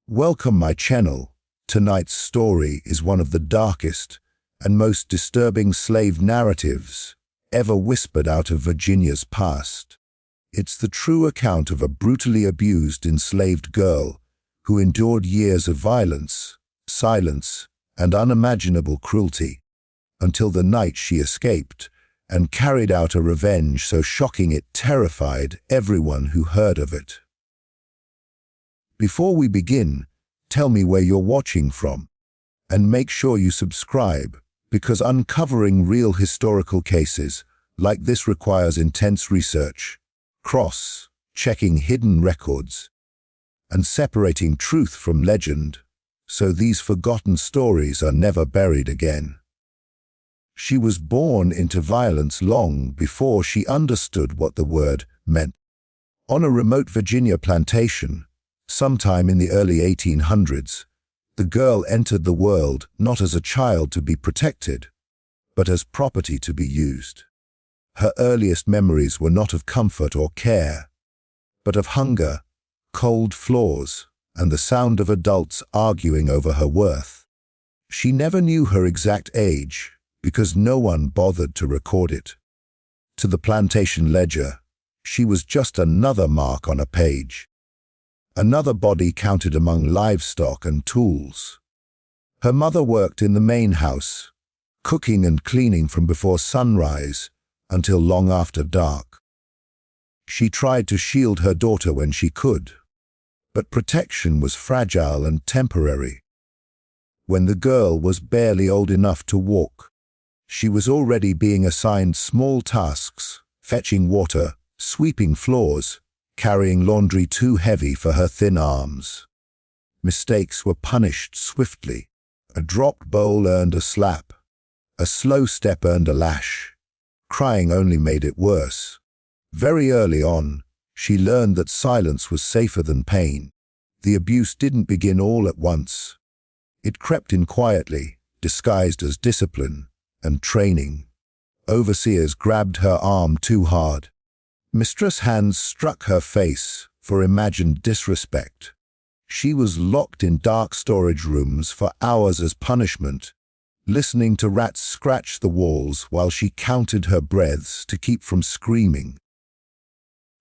Welcome my channel. Tonight's story is one of the darkest and most disturbing slave narratives ever whispered out of Virginia's past. It's the true account of a brutally abused enslaved girl who endured years of violence, silence, and unimaginable cruelty, until the night she escaped and carried out a revenge so shocking it terrified everyone who heard of it. Before we begin, tell me where you're watching from, and make sure you subscribe, because uncovering real historical cases like this requires intense research, cross-checking hidden records, and separating truth from legend, so these forgotten stories are never buried again. She was born into violence long before she understood what the word meant. On a remote Virginia plantation, sometime in the early 1800s, the girl entered the world not as a child to be protected, but as property to be used. Her earliest memories were not of comfort or care, but of hunger, cold floors, and the sound of adults arguing over her worth. She never knew her exact age, because no one bothered to record it. To the plantation ledger, she was just another mark on a page. Another body counted among livestock and tools. Her mother worked in the main house, cooking and cleaning from before sunrise until long after dark. She tried to shield her daughter when she could, but protection was fragile and temporary. When the girl was barely old enough to walk, she was already being assigned small tasks, fetching water, sweeping floors, carrying laundry too heavy for her thin arms. Mistakes were punished swiftly. A dropped bowl earned a slap. A slow step earned a lash. Crying only made it worse. Very early on, she learned that silence was safer than pain. The abuse didn't begin all at once. It crept in quietly, disguised as discipline and training. Overseers grabbed her arm too hard. Mistress' hands struck her face for imagined disrespect. She was locked in dark storage rooms for hours as punishment, listening to rats scratch the walls while she counted her breaths to keep from screaming.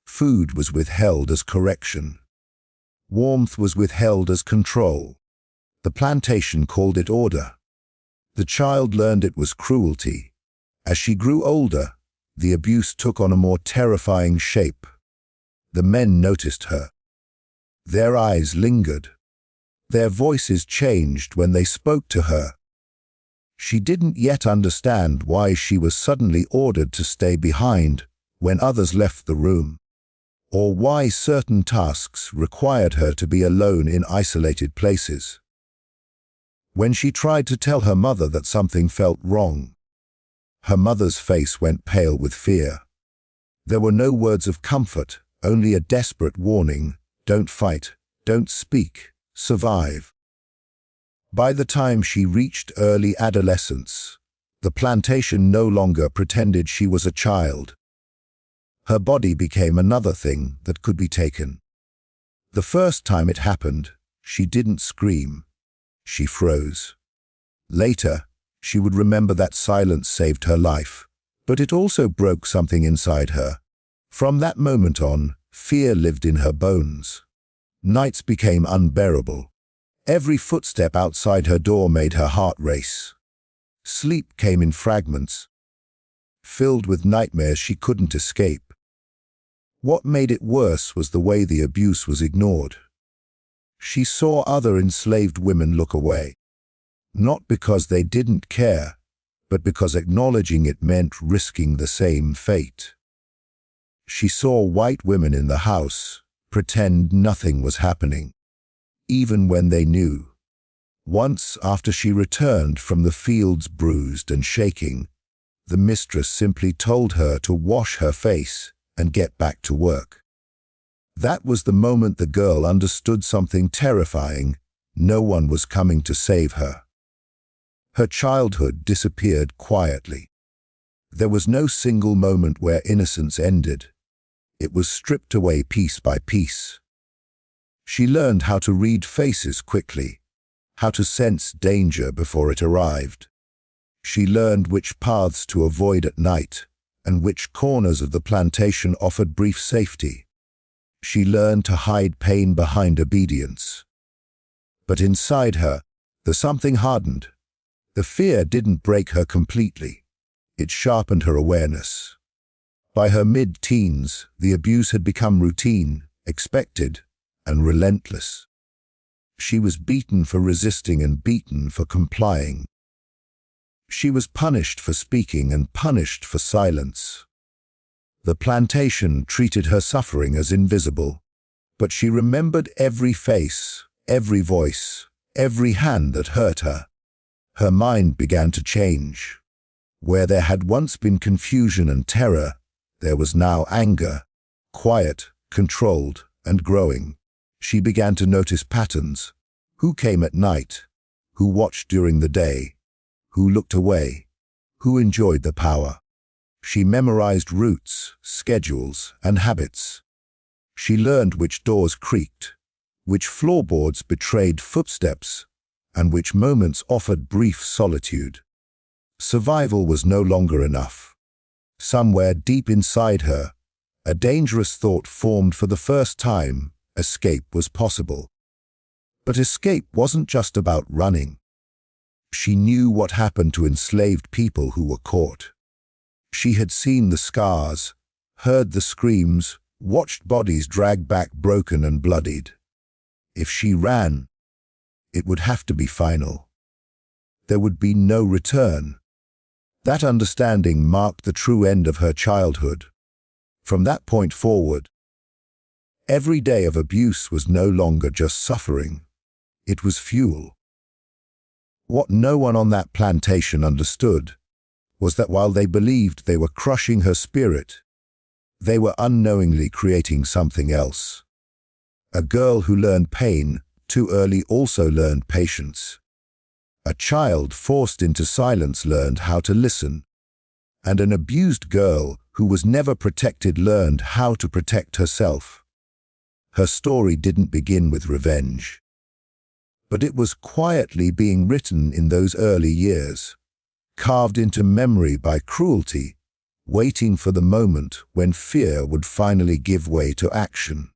Food was withheld as correction. Warmth was withheld as control. The plantation called it order. The child learned it was cruelty. As she grew older, the abuse took on a more terrifying shape. The men noticed her. Their eyes lingered. Their voices changed when they spoke to her. She didn't yet understand why she was suddenly ordered to stay behind when others left the room, or why certain tasks required her to be alone in isolated places. When she tried to tell her mother that something felt wrong, her mother's face went pale with fear. There were no words of comfort, only a desperate warning: don't fight, don't speak, survive. By the time she reached early adolescence, the plantation no longer pretended she was a child. Her body became another thing that could be taken. The first time it happened, she didn't scream. She froze. Later, she would remember that silence saved her life, but it also broke something inside her. From that moment on, fear lived in her bones. Nights became unbearable. Every footstep outside her door made her heart race. Sleep came in fragments, filled with nightmares she couldn't escape. What made it worse was the way the abuse was ignored. She saw other enslaved women look away. Not because they didn't care, but because acknowledging it meant risking the same fate. She saw white women in the house pretend nothing was happening, even when they knew. Once, after she returned from the fields bruised and shaking, the mistress simply told her to wash her face and get back to work. That was the moment the girl understood something terrifying: no one was coming to save her. Her childhood disappeared quietly. There was no single moment where innocence ended. It was stripped away piece by piece. She learned how to read faces quickly, how to sense danger before it arrived. She learned which paths to avoid at night and which corners of the plantation offered brief safety. She learned to hide pain behind obedience. But inside her, the something hardened. The fear didn't break her completely. It sharpened her awareness. By her mid-teens, the abuse had become routine, expected, and relentless. She was beaten for resisting and beaten for complying. She was punished for speaking and punished for silence. The plantation treated her suffering as invisible, but she remembered every face, every voice, every hand that hurt her. Her mind began to change. Where there had once been confusion and terror, there was now anger, quiet, controlled, and growing. She began to notice patterns. Who came at night? Who watched during the day? Who looked away? Who enjoyed the power? She memorized routes, schedules, and habits. She learned which doors creaked, which floorboards betrayed footsteps, and which moments offered brief solitude. Survival was no longer enough. Somewhere deep inside her, a dangerous thought formed for the first time: escape was possible. But escape wasn't just about running. She knew what happened to enslaved people who were caught. She had seen the scars, heard the screams, watched bodies dragged back broken and bloodied. If she ran, it would have to be final. There would be no return. That understanding marked the true end of her childhood. From that point forward, every day of abuse was no longer just suffering. It was fuel. What no one on that plantation understood was that while they believed they were crushing her spirit, they were unknowingly creating something else. A girl who learned pain too early also learned patience. A child forced into silence learned how to listen. And an abused girl who was never protected learned how to protect herself. Her story didn't begin with revenge, but it was quietly being written in those early years, carved into memory by cruelty, waiting for the moment when fear would finally give way to action.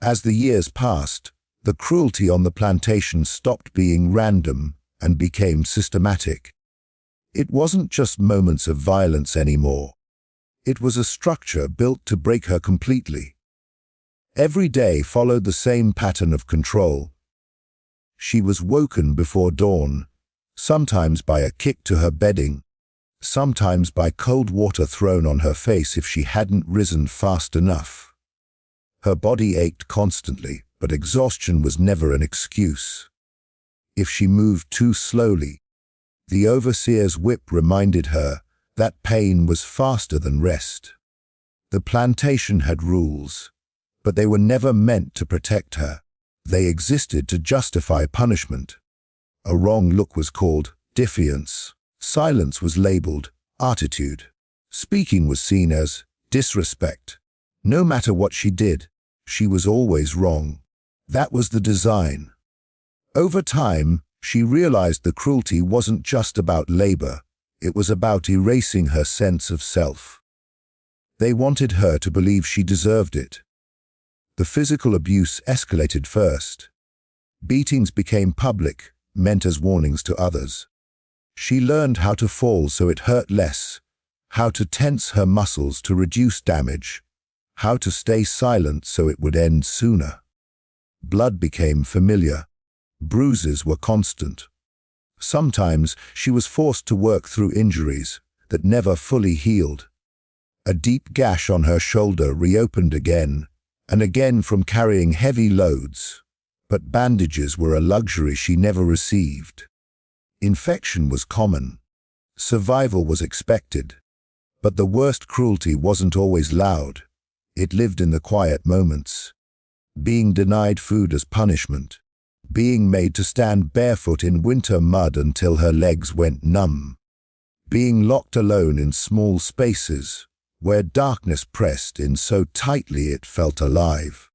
As the years passed, the cruelty on the plantation stopped being random and became systematic. It wasn't just moments of violence anymore. It was a structure built to break her completely. Every day followed the same pattern of control. She was woken before dawn, sometimes by a kick to her bedding, sometimes by cold water thrown on her face if she hadn't risen fast enough. Her body ached constantly, but exhaustion was never an excuse. If she moved too slowly, the overseer's whip reminded her that pain was faster than rest. The plantation had rules, but they were never meant to protect her. They existed to justify punishment. A wrong look was called defiance. Silence was labeled attitude. Speaking was seen as disrespect. No matter what she did, she was always wrong. That was the design. Over time, she realized the cruelty wasn't just about labor. It was about erasing her sense of self. They wanted her to believe she deserved it. The physical abuse escalated first. Beatings became public, meant as warnings to others. She learned how to fall so it hurt less, how to tense her muscles to reduce damage, how to stay silent so it would end sooner. Blood became familiar. Bruises were constant. Sometimes she was forced to work through injuries that never fully healed. A deep gash on her shoulder reopened again and again from carrying heavy loads, but bandages were a luxury she never received. Infection was common. Survival was expected. But the worst cruelty wasn't always loud. It lived in the quiet moments. Being denied food as punishment. Being made to stand barefoot in winter mud until her legs went numb. Being locked alone in small spaces, where darkness pressed in so tightly it felt alive.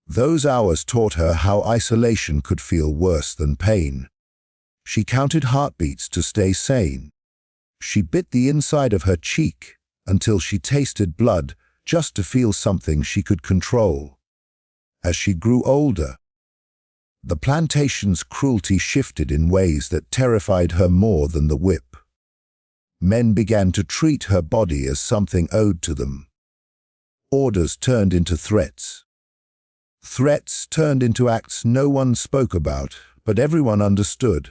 Those hours taught her how isolation could feel worse than pain. She counted heartbeats to stay sane. She bit the inside of her cheek until she tasted blood just to feel something she could control. As she grew older, the plantation's cruelty shifted in ways that terrified her more than the whip. Men began to treat her body as something owed to them. Orders turned into threats. Threats turned into acts no one spoke about, but everyone understood.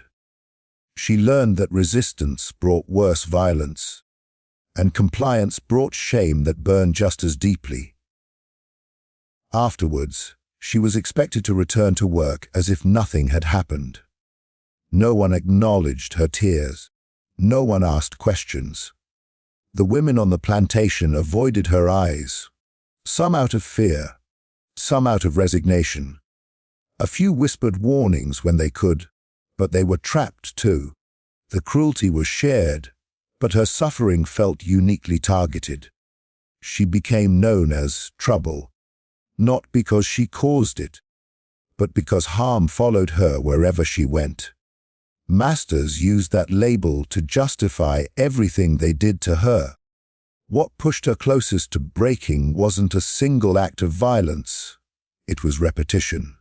She learned that resistance brought worse violence, and compliance brought shame that burned just as deeply. Afterwards, she was expected to return to work as if nothing had happened. No one acknowledged her tears. No one asked questions. The women on the plantation avoided her eyes, some out of fear, some out of resignation. A few whispered warnings when they could, but they were trapped too. The cruelty was shared, but her suffering felt uniquely targeted. She became known as trouble, not because she caused it, but because harm followed her wherever she went. Masters used that label to justify everything they did to her. What pushed her closest to breaking wasn't a single act of violence, it was repetition.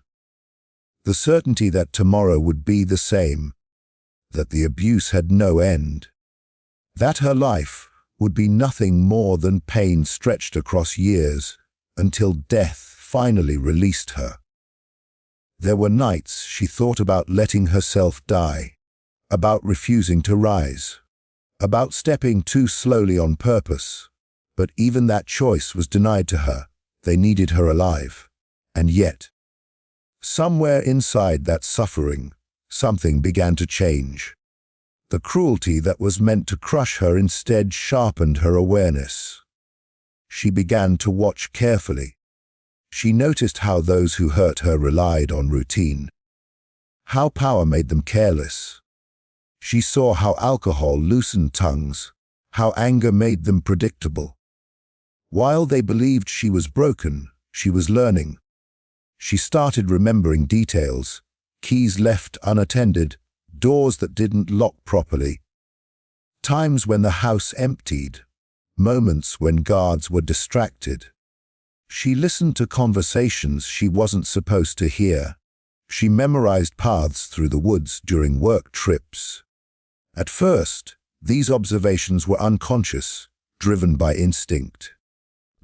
The certainty that tomorrow would be the same, that the abuse had no end, that her life would be nothing more than pain stretched across years until death finally released her. There were nights she thought about letting herself die, about refusing to rise, about stepping too slowly on purpose, but even that choice was denied to her. They needed her alive. And yet, somewhere inside that suffering, something began to change. The cruelty that was meant to crush her instead sharpened her awareness. She began to watch carefully. She noticed how those who hurt her relied on routine, how power made them careless. She saw how alcohol loosened tongues, how anger made them predictable. While they believed she was broken, she was learning. She started remembering details, keys left unattended, doors that didn't lock properly, times when the house emptied, moments when guards were distracted. She listened to conversations she wasn't supposed to hear. She memorized paths through the woods during work trips. At first, these observations were unconscious, driven by instinct.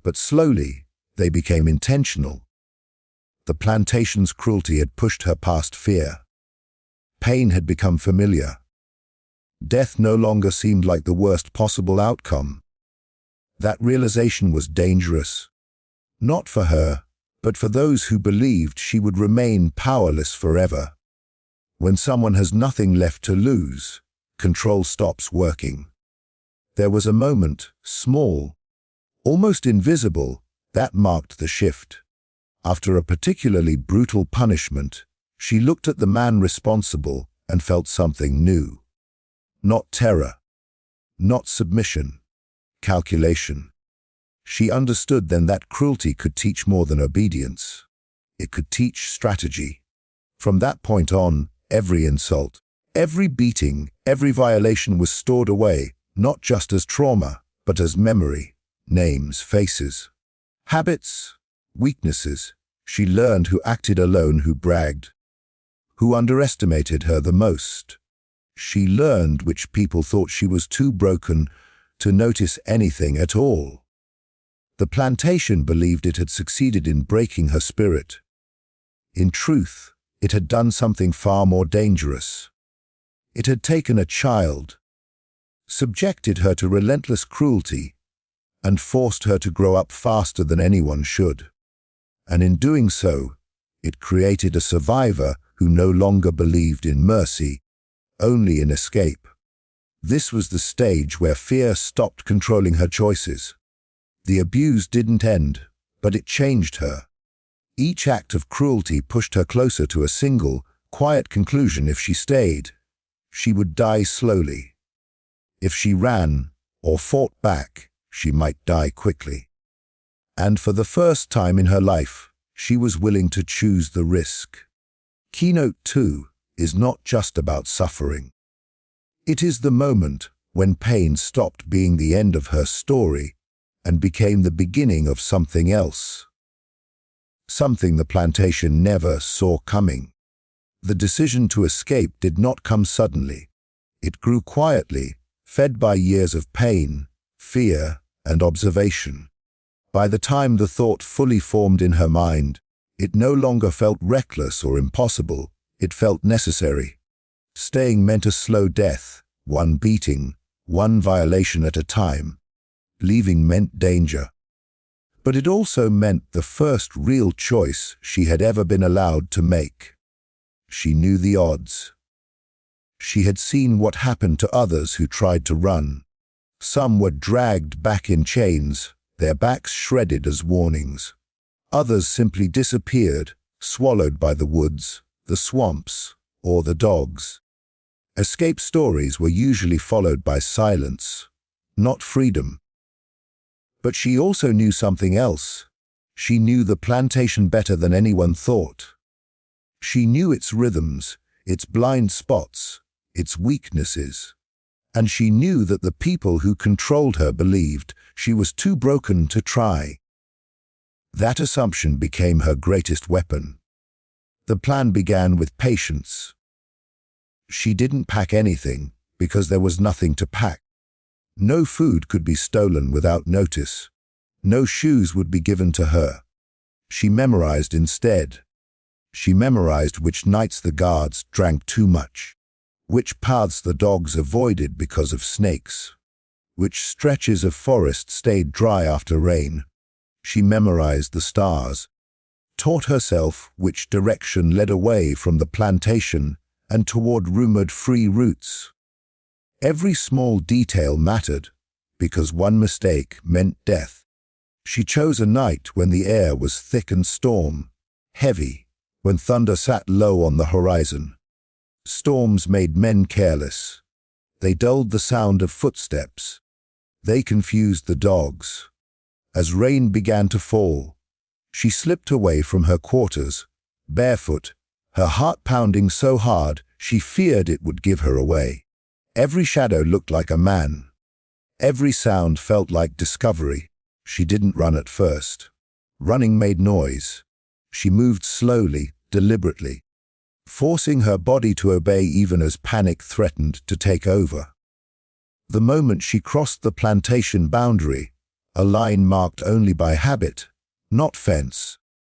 But slowly, they became intentional. The plantation's cruelty had pushed her past fear. Pain had become familiar. Death no longer seemed like the worst possible outcome. That realization was dangerous. Not for her, but for those who believed she would remain powerless forever. When someone has nothing left to lose, control stops working. There was a moment, small, almost invisible, that marked the shift. After a particularly brutal punishment, she looked at the man responsible and felt something new. Not terror, not submission, calculation. She understood then that cruelty could teach more than obedience. It could teach strategy. From that point on, every insult, every beating, every violation was stored away, not just as trauma, but as memory, names, faces, habits, weaknesses. She learned who acted alone, who bragged, who underestimated her the most. She learned which people thought she was too broken to notice anything at all. The plantation believed it had succeeded in breaking her spirit. In truth, it had done something far more dangerous. It had taken a child, subjected her to relentless cruelty, and forced her to grow up faster than anyone should. And in doing so, it created a survivor who no longer believed in mercy, only in escape. This was the stage where fear stopped controlling her choices. The abuse didn't end, but it changed her. Each act of cruelty pushed her closer to a single, quiet conclusion: if she stayed, she would die slowly. If she ran or fought back, she might die quickly. And for the first time in her life, She was willing to choose the risk. Keynote 2 is not just about suffering. It is the moment when pain stopped being the end of her story and became the beginning of something else. Something the plantation never saw coming. The decision to escape did not come suddenly. It grew quietly, fed by years of pain, fear, and observation. By the time the thought fully formed in her mind, it no longer felt reckless or impossible, it felt necessary. Staying meant a slow death, one beating, one violation at a time. Leaving meant danger. But it also meant the first real choice she had ever been allowed to make. She knew the odds. She had seen what happened to others who tried to run. Some were dragged back in chains, their backs shredded as warnings. Others simply disappeared, swallowed by the woods, the swamps, or the dogs. Escape stories were usually followed by silence, not freedom. But she also knew something else. She knew the plantation better than anyone thought. She knew its rhythms, its blind spots, its weaknesses. And she knew that the people who controlled her believed she was too broken to try. That assumption became her greatest weapon. The plan began with patience. She didn't pack anything because there was nothing to pack. No food could be stolen without notice. No shoes would be given to her. She memorized instead. She memorized which nights the guards drank too much, which paths the dogs avoided because of snakes, which stretches of forest stayed dry after rain. She memorized the stars, taught herself which direction led away from the plantation and toward rumored free routes. Every small detail mattered, because one mistake meant death. She chose a night when the air was thick and storm, heavy, when thunder sat low on the horizon. Storms made men careless. They dulled the sound of footsteps. They confused the dogs. As rain began to fall, she slipped away from her quarters, barefoot, her heart pounding so hard she feared it would give her away. Every shadow looked like a man. Every sound felt like discovery. She didn't run at first. Running made noise. She moved slowly, deliberately, forcing her body to obey even as panic threatened to take over. The moment she crossed the plantation boundary, a line marked only by habit, not fence,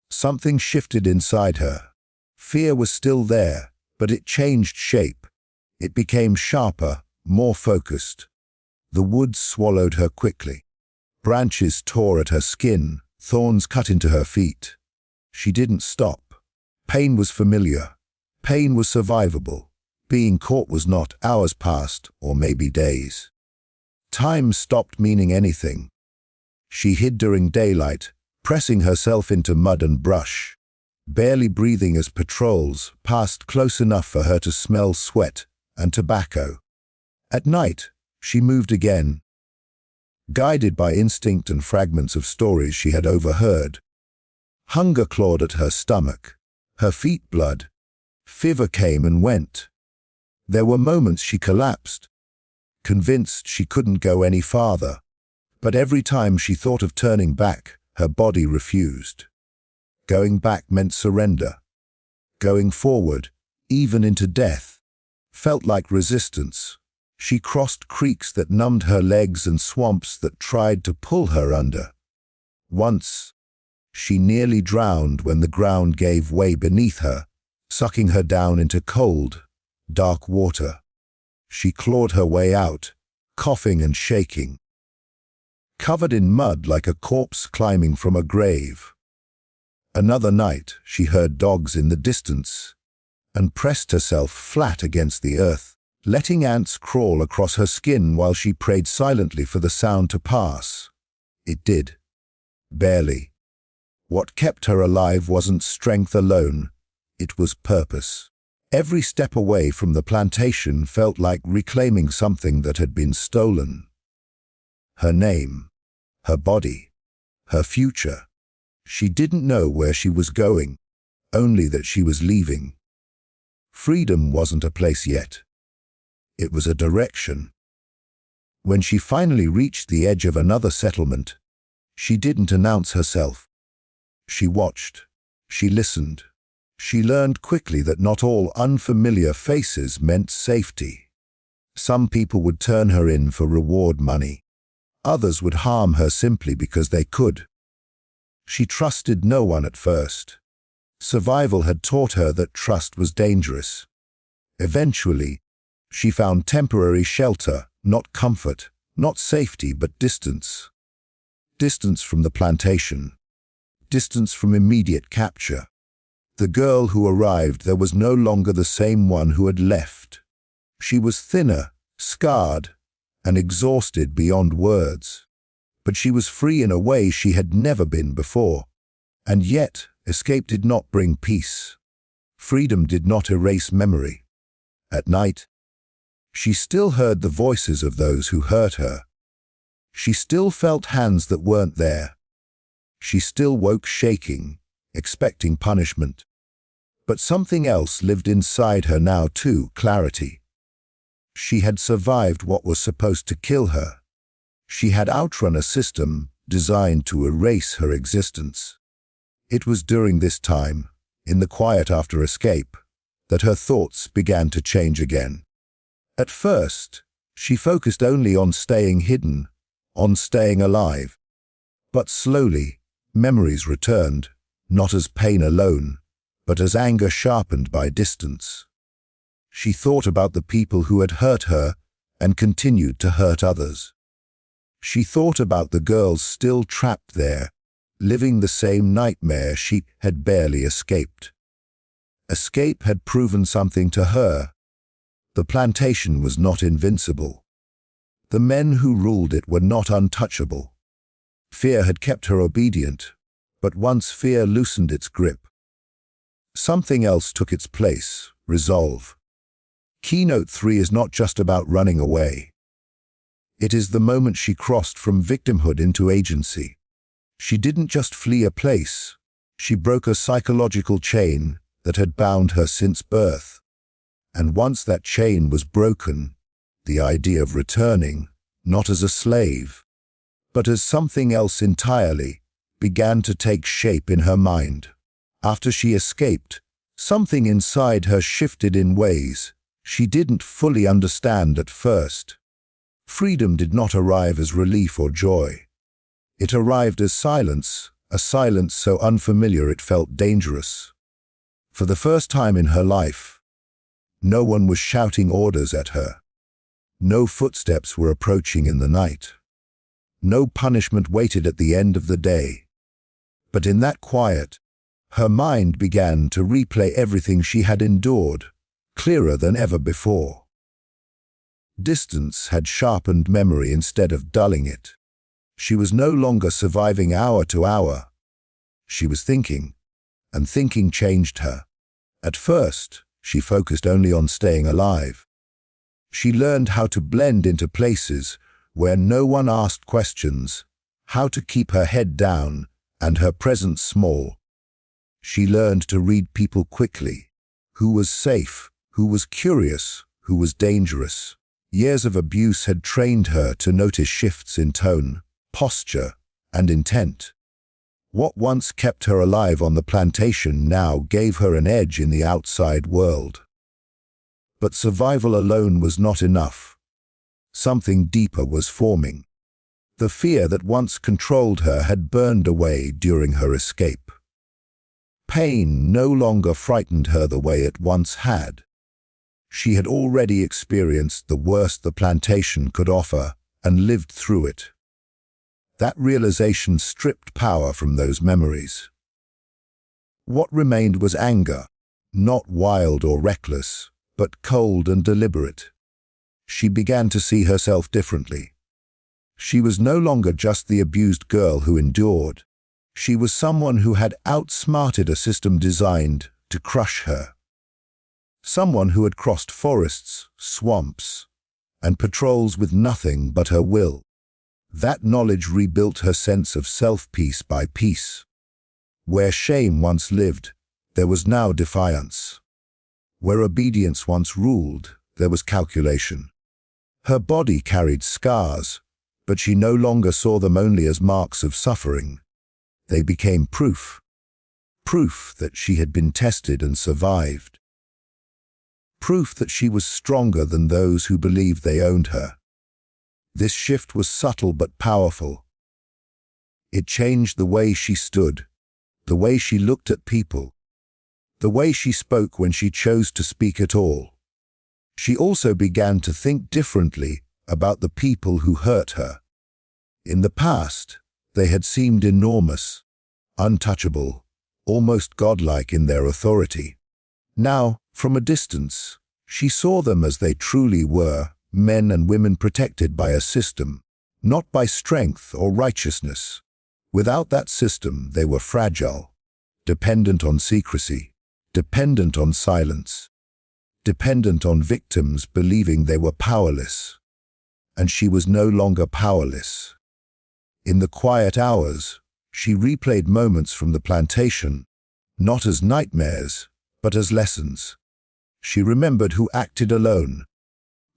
something shifted inside her. Fear was still there, but it changed shape. It became sharper, more focused. The woods swallowed her quickly. Branches tore at her skin, thorns cut into her feet. She didn't stop. Pain was familiar. Pain was survivable. Being caught was not. Hours passed, or maybe days. Time stopped meaning anything. She hid during daylight, pressing herself into mud and brush, barely breathing as patrols passed close enough for her to smell sweat and tobacco. At night, she moved again, guided by instinct and fragments of stories she had overheard. Hunger clawed at her stomach, her feet blood. Fever came and went. There were moments she collapsed, convinced she couldn't go any farther. But every time she thought of turning back, her body refused. Going back meant surrender. Going forward, even into death, felt like resistance. She crossed creeks that numbed her legs and swamps that tried to pull her under. Once, she nearly drowned when the ground gave way beneath her, sucking her down into cold, dark water. She clawed her way out, coughing and shaking, covered in mud like a corpse climbing from a grave. Another night, she heard dogs in the distance and pressed herself flat against the earth, letting ants crawl across her skin while she prayed silently for the sound to pass. It did. Barely. What kept her alive wasn't strength alone, it was purpose. Every step away from the plantation felt like reclaiming something that had been stolen. Her name, her body, her future. She didn't know where she was going, only that she was leaving. Freedom wasn't a place yet. It was a direction. When she finally reached the edge of another settlement, she didn't announce herself. She watched. She listened. She learned quickly that not all unfamiliar faces meant safety. Some people would turn her in for reward money. Others would harm her simply because they could. She trusted no one at first. Survival had taught her that trust was dangerous. Eventually, she found temporary shelter, not comfort, not safety, but distance. Distance from the plantation. Distance from immediate capture. The girl who arrived there was no longer the same one who had left. She was thinner, scarred, and exhausted beyond words. But she was free in a way she had never been before. And yet, escape did not bring peace. Freedom did not erase memory. At night, she still heard the voices of those who hurt her. She still felt hands that weren't there. She still woke shaking, expecting punishment. But something else lived inside her now too, clarity. She had survived what was supposed to kill her. She had outrun a system designed to erase her existence. It was during this time, in the quiet after escape, that her thoughts began to change again. At first, she focused only on staying hidden, on staying alive. But slowly, memories returned, not as pain alone, but as anger sharpened by distance. She thought about the people who had hurt her and continued to hurt others. She thought about the girls still trapped there, living the same nightmare she had barely escaped. Escape had proven something to her. The plantation was not invincible. The men who ruled it were not untouchable. Fear had kept her obedient, but once fear loosened its grip, something else took its place: resolve. Keynote 3 is not just about running away. It is the moment she crossed from victimhood into agency. She didn't just flee a place. She broke a psychological chain that had bound her since birth. And once that chain was broken, the idea of returning, not as a slave, but as something else entirely, began to take shape in her mind. After she escaped, something inside her shifted in ways she didn't fully understand at first. Freedom did not arrive as relief or joy. It arrived as silence, a silence so unfamiliar it felt dangerous. For the first time in her life, no one was shouting orders at her. No footsteps were approaching in the night. No punishment waited at the end of the day. But in that quiet, her mind began to replay everything she had endured, clearer than ever before. Distance had sharpened memory instead of dulling it. She was no longer surviving hour to hour. She was thinking, and thinking changed her. At first, she focused only on staying alive. She learned how to blend into places where no one asked questions, how to keep her head down and her presence small. She learned to read people quickly, who was safe, who was curious, who was dangerous. Years of abuse had trained her to notice shifts in tone, posture, and intent. What once kept her alive on the plantation now gave her an edge in the outside world. But survival alone was not enough. Something deeper was forming. The fear that once controlled her had burned away during her escape. Pain no longer frightened her the way it once had. She had already experienced the worst the plantation could offer and lived through it. That realization stripped power from those memories. What remained was anger, not wild or reckless, but cold and deliberate. She began to see herself differently. She was no longer just the abused girl who endured. She was someone who had outsmarted a system designed to crush her. Someone who had crossed forests, swamps, and patrols with nothing but her will. That knowledge rebuilt her sense of self piece by piece. Where shame once lived, there was now defiance. Where obedience once ruled, there was calculation. Her body carried scars, but she no longer saw them only as marks of suffering. They became proof. Proof that she had been tested and survived. Proof that she was stronger than those who believed they owned her. This shift was subtle but powerful. It changed the way she stood, the way she looked at people, the way she spoke when she chose to speak at all. She also began to think differently about the people who hurt her. In the past, they had seemed enormous, untouchable, almost godlike in their authority. Now, from a distance, she saw them as they truly were, men and women protected by a system, not by strength or righteousness. Without that system, they were fragile, dependent on secrecy, dependent on silence, dependent on victims believing they were powerless. And she was no longer powerless. In the quiet hours, she replayed moments from the plantation, not as nightmares, but as lessons. She remembered who acted alone,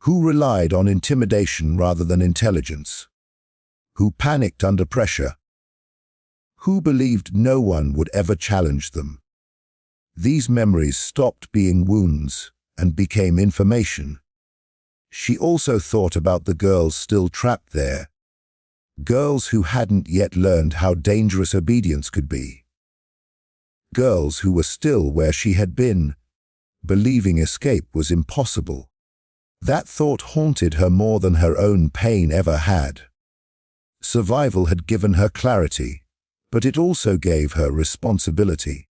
who relied on intimidation rather than intelligence, who panicked under pressure, who believed no one would ever challenge them. These memories stopped being wounds and became information. She also thought about the girls still trapped there, girls who hadn't yet learned how dangerous obedience could be, girls who were still where she had been, believing escape was impossible. That thought haunted her more than her own pain ever had. Survival had given her clarity, but it also gave her responsibility.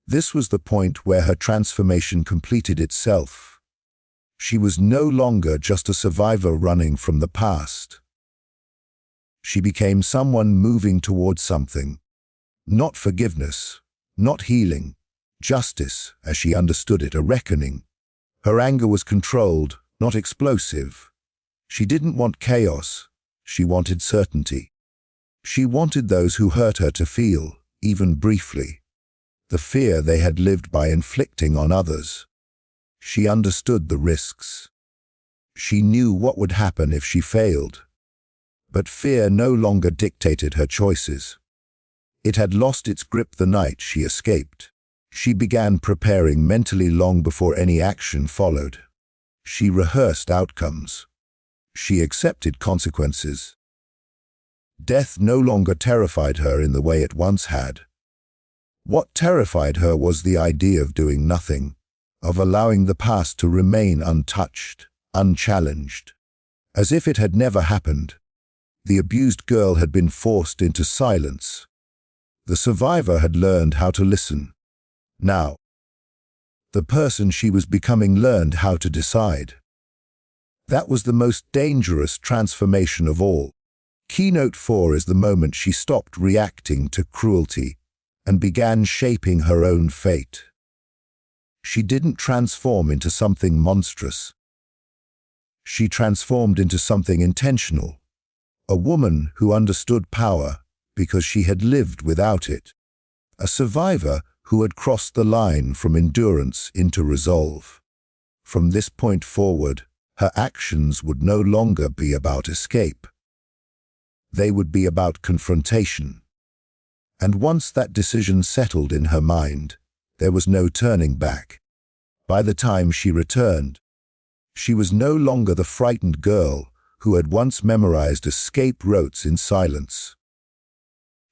This was the point where her transformation completed itself. She was no longer just a survivor running from the past. She became someone moving towards something. Not forgiveness, not healing, justice as she understood it, a reckoning. Her anger was controlled, not explosive. She didn't want chaos, she wanted certainty. She wanted those who hurt her to feel, even briefly, the fear they had lived by inflicting on others. She understood the risks. She knew what would happen if she failed. But fear no longer dictated her choices. It had lost its grip the night she escaped. She began preparing mentally long before any action followed. She rehearsed outcomes. She accepted consequences. Death no longer terrified her in the way it once had. What terrified her was the idea of doing nothing, of allowing the past to remain untouched, unchallenged, as if it had never happened. The abused girl had been forced into silence. The survivor had learned how to listen. Now, the person she was becoming learned how to decide. That was the most dangerous transformation of all. Keynote 4 is the moment she stopped reacting to cruelty and began shaping her own fate. She didn't transform into something monstrous. She transformed into something intentional. A woman who understood power because she had lived without it. A survivor who had crossed the line from endurance into resolve. From this point forward, her actions would no longer be about escape. They would be about confrontation. And once that decision settled in her mind, there was no turning back. By the time she returned, she was no longer the frightened girl who had once memorized escape routes in silence.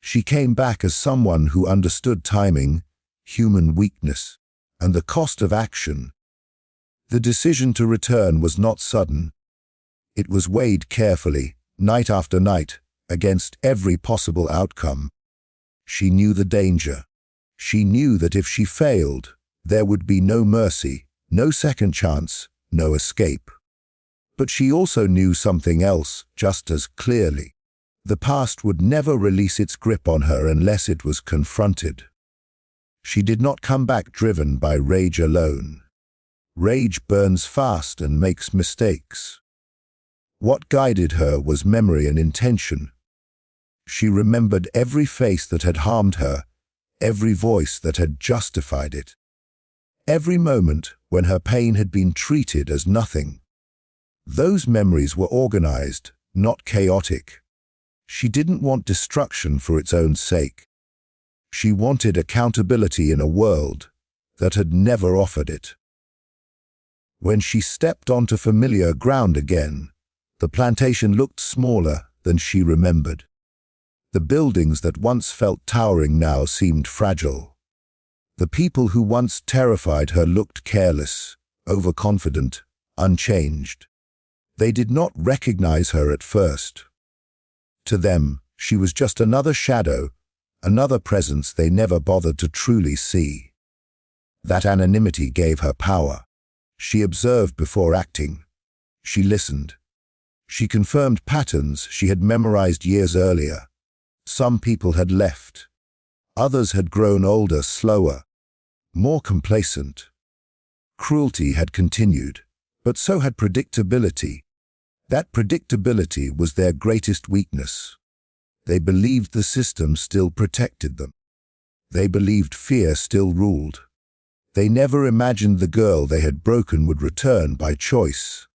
She came back as someone who understood timing, human weakness, and the cost of action. The decision to return was not sudden. It was weighed carefully, night after night, against every possible outcome. She knew the danger. She knew that if she failed, there would be no mercy, no second chance, no escape. But she also knew something else just as clearly. The past would never release its grip on her unless it was confronted. She did not come back driven by rage alone. Rage burns fast and makes mistakes. What guided her was memory and intention. She remembered every face that had harmed her, every voice that had justified it. Every moment when her pain had been treated as nothing. Those memories were organized, not chaotic. She didn't want destruction for its own sake. She wanted accountability in a world that had never offered it. When she stepped onto familiar ground again, the plantation looked smaller than she remembered. The buildings that once felt towering now seemed fragile. The people who once terrified her looked careless, overconfident, unchanged. They did not recognize her at first. To them, she was just another shadow, another presence they never bothered to truly see. That anonymity gave her power. She observed before acting. She listened. She confirmed patterns she had memorized years earlier. Some people had left. Others had grown older, slower, more complacent. Cruelty had continued, but so had predictability. That predictability was their greatest weakness. They believed the system still protected them. They believed fear still ruled. They never imagined the girl they had broken would return by choice.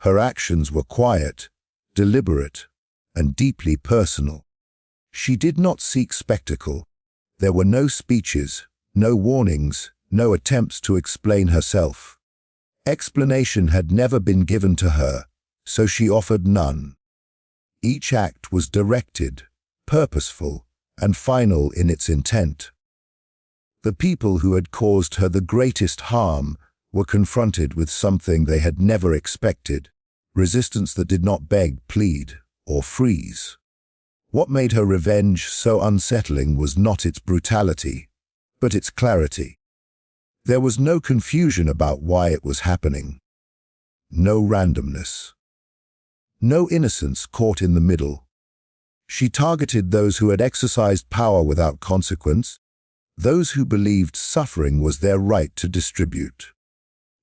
Her actions were quiet, deliberate, and deeply personal. She did not seek spectacle. There were no speeches, no warnings, no attempts to explain herself. Explanation had never been given to her, so she offered none. Each act was directed, purposeful, and final in its intent. The people who had caused her the greatest harm were confronted with something they had never expected, resistance that did not beg, plead, or freeze. What made her revenge so unsettling was not its brutality, but its clarity. There was no confusion about why it was happening. No randomness. No innocence caught in the middle. She targeted those who had exercised power without consequence, those who believed suffering was their right to distribute.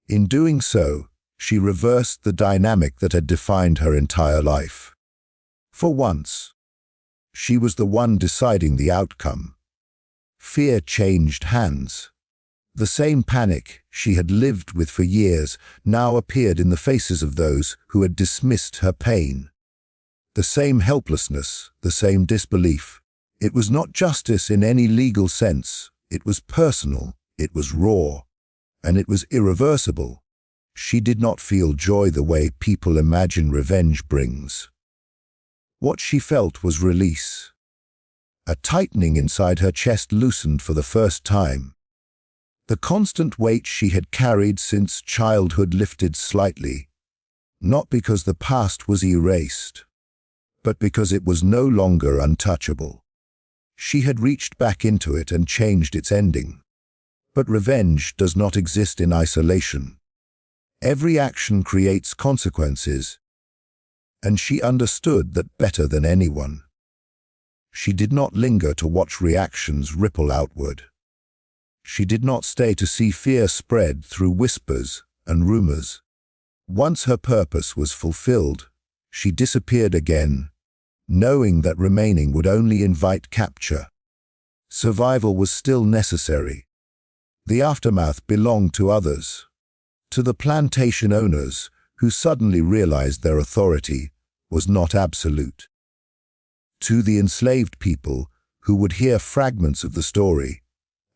In doing so, she reversed the dynamic that had defined her entire life. For once, she was the one deciding the outcome. Fear changed hands. The same panic she had lived with for years now appeared in the faces of those who had dismissed her pain. The same helplessness, the same disbelief. It was not justice in any legal sense. It was personal, it was raw, and it was irreversible. She did not feel joy the way people imagine revenge brings. What she felt was release. A tightening inside her chest loosened for the first time. The constant weight she had carried since childhood lifted slightly, not because the past was erased, but because it was no longer untouchable. She had reached back into it and changed its ending. But revenge does not exist in isolation. Every action creates consequences, and she understood that better than anyone. She did not linger to watch reactions ripple outward. She did not stay to see fear spread through whispers and rumors. Once her purpose was fulfilled, she disappeared again, knowing that remaining would only invite capture. Survival was still necessary. The aftermath belonged to others, to the plantation owners who suddenly realized their authority was not absolute, to the enslaved people who would hear fragments of the story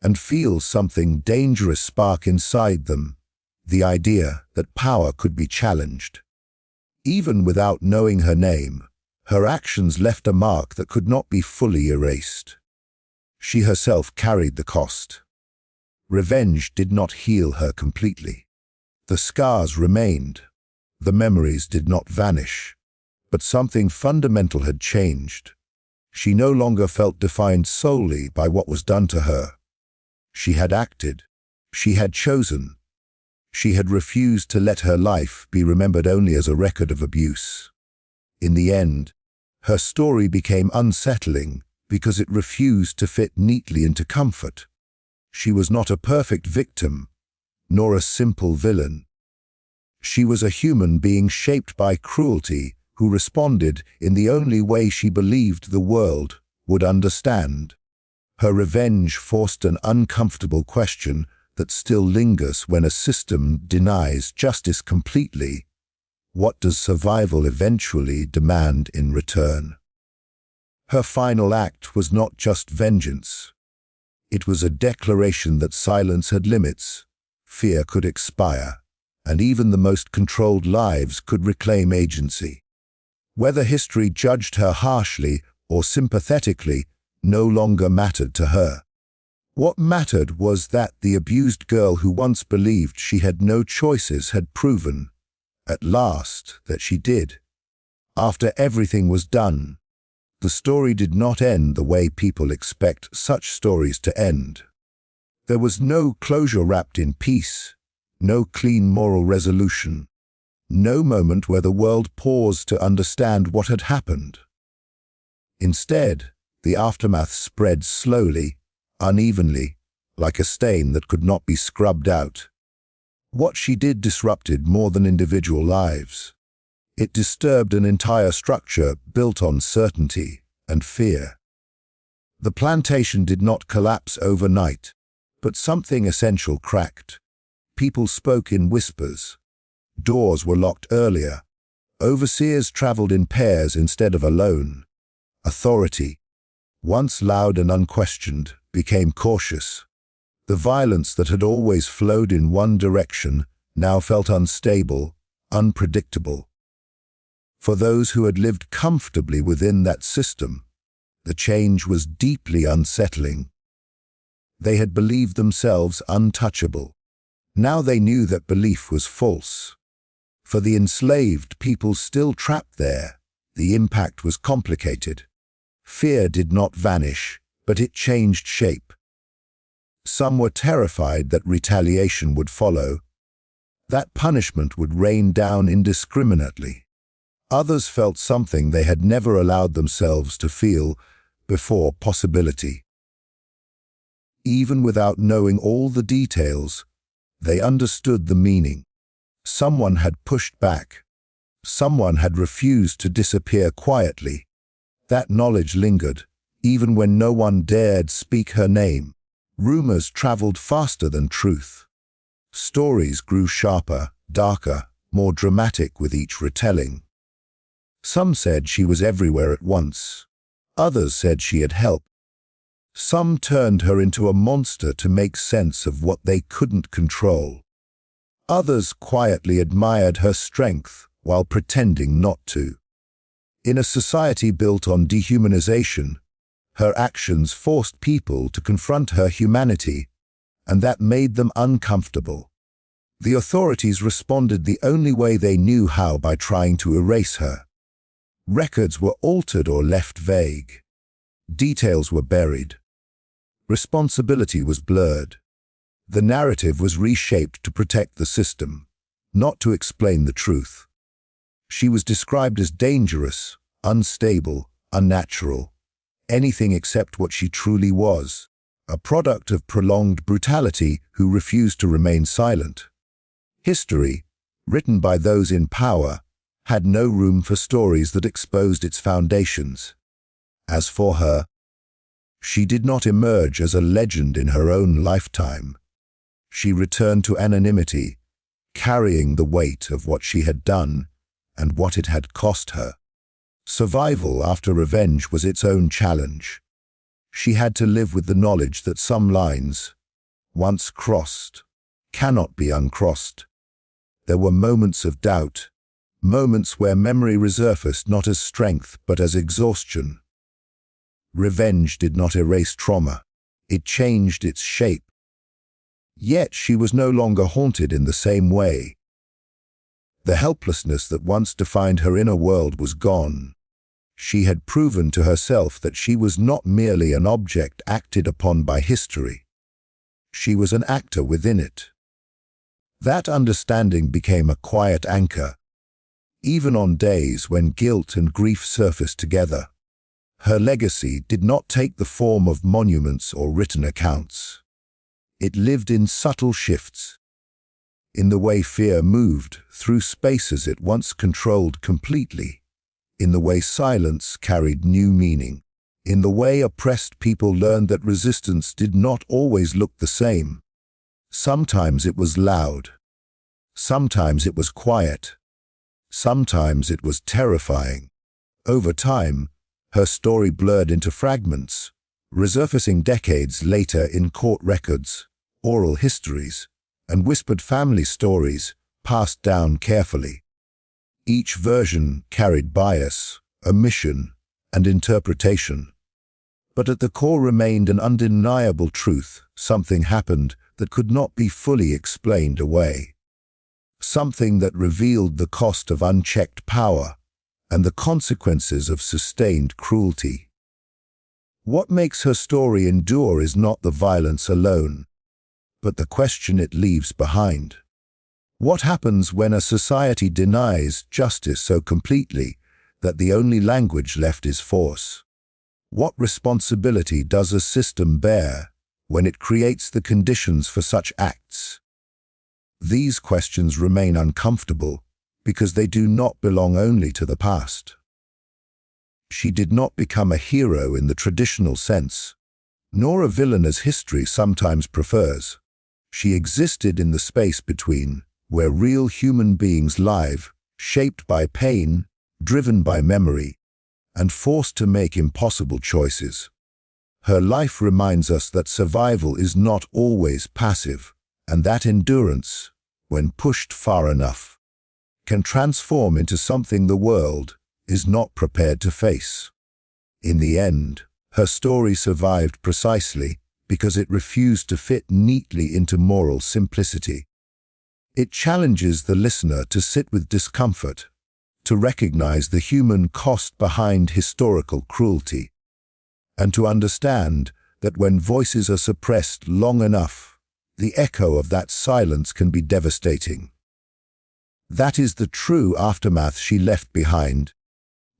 and feel something dangerous spark inside them, the idea that power could be challenged. Even without knowing her name, her actions left a mark that could not be fully erased. She herself carried the cost. Revenge did not heal her completely. The scars remained. The memories did not vanish. But something fundamental had changed. She no longer felt defined solely by what was done to her. She had acted. She had chosen. She had refused to let her life be remembered only as a record of abuse. In the end, her story became unsettling because it refused to fit neatly into comfort. She was not a perfect victim, nor a simple villain. She was a human being shaped by cruelty who responded in the only way she believed the world would understand. Her revenge forced an uncomfortable question that still lingers when a system denies justice completely. What does survival eventually demand in return? Her final act was not just vengeance. It was a declaration that silence had limits, fear could expire, and even the most controlled lives could reclaim agency. Whether history judged her harshly or sympathetically no longer mattered to her. What mattered was that the abused girl who once believed she had no choices had proven, at last, that she did. After everything was done, the story did not end the way people expect such stories to end. There was no closure wrapped in peace, no clean moral resolution, no moment where the world paused to understand what had happened. Instead, the aftermath spread slowly, unevenly, like a stain that could not be scrubbed out. What she did disrupted more than individual lives. It disturbed an entire structure built on certainty and fear. The plantation did not collapse overnight, but something essential cracked. People spoke in whispers. Doors were locked earlier. Overseers traveled in pairs instead of alone. Authority, once loud and unquestioned, became cautious. The violence that had always flowed in one direction now felt unstable, unpredictable. For those who had lived comfortably within that system, the change was deeply unsettling. They had believed themselves untouchable. Now they knew that belief was false. For the enslaved people still trapped there, the impact was complicated. Fear did not vanish, but it changed shape. Some were terrified that retaliation would follow, that punishment would rain down indiscriminately. Others felt something they had never allowed themselves to feel before: possibility. Even without knowing all the details, they understood the meaning. Someone had pushed back. Someone had refused to disappear quietly. That knowledge lingered, even when no one dared speak her name. Rumors traveled faster than truth. Stories grew sharper, darker, more dramatic with each retelling. Some said she was everywhere at once. Others said she had helped. Some turned her into a monster to make sense of what they couldn't control. Others quietly admired her strength while pretending not to. In a society built on dehumanization, her actions forced people to confront her humanity, and that made them uncomfortable. The authorities responded the only way they knew how: by trying to erase her. Records were altered or left vague. Details were buried. Responsibility was blurred. The narrative was reshaped to protect the system, not to explain the truth. She was described as dangerous, unstable, unnatural, anything except what she truly was, a product of prolonged brutality who refused to remain silent. History, written by those in power, had no room for stories that exposed its foundations. As for her, she did not emerge as a legend in her own lifetime. She returned to anonymity, carrying the weight of what she had done and what it had cost her. Survival after revenge was its own challenge. She had to live with the knowledge that some lines, once crossed, cannot be uncrossed. There were moments of doubt, moments where memory resurfaced not as strength but as exhaustion. Revenge did not erase trauma. It changed its shape. Yet she was no longer haunted in the same way. The helplessness that once defined her inner world was gone. She had proven to herself that she was not merely an object acted upon by history. She was an actor within it. That understanding became a quiet anchor, even on days when guilt and grief surfaced together. Her legacy did not take the form of monuments or written accounts. It lived in subtle shifts, in the way fear moved through spaces it once controlled completely, in the way silence carried new meaning, in the way oppressed people learned that resistance did not always look the same. Sometimes it was loud. Sometimes it was quiet. Sometimes it was terrifying. Over time, her story blurred into fragments, resurfacing decades later in court records, oral histories, and whispered family stories passed down carefully. Each version carried bias, omission, and interpretation. But at the core remained an undeniable truth: something happened that could not be fully explained away. Something that revealed the cost of unchecked power and the consequences of sustained cruelty. What makes her story endure is not the violence alone, but the question it leaves behind. What happens when a society denies justice so completely that the only language left is force? What responsibility does a system bear when it creates the conditions for such acts? These questions remain uncomfortable because they do not belong only to the past. She did not become a hero in the traditional sense, nor a villain as history sometimes prefers. She existed in the space between, where real human beings live, shaped by pain, driven by memory, and forced to make impossible choices. Her life reminds us that survival is not always passive, and that endurance, when pushed far enough, can transform into something the world is not prepared to face. In the end, her story survived precisely because it refused to fit neatly into moral simplicity. It challenges the listener to sit with discomfort, to recognize the human cost behind historical cruelty, and to understand that when voices are suppressed long enough, the echo of that silence can be devastating. That is the true aftermath she left behind,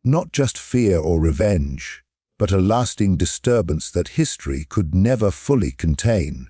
not just fear or revenge, but a lasting disturbance that history could never fully contain.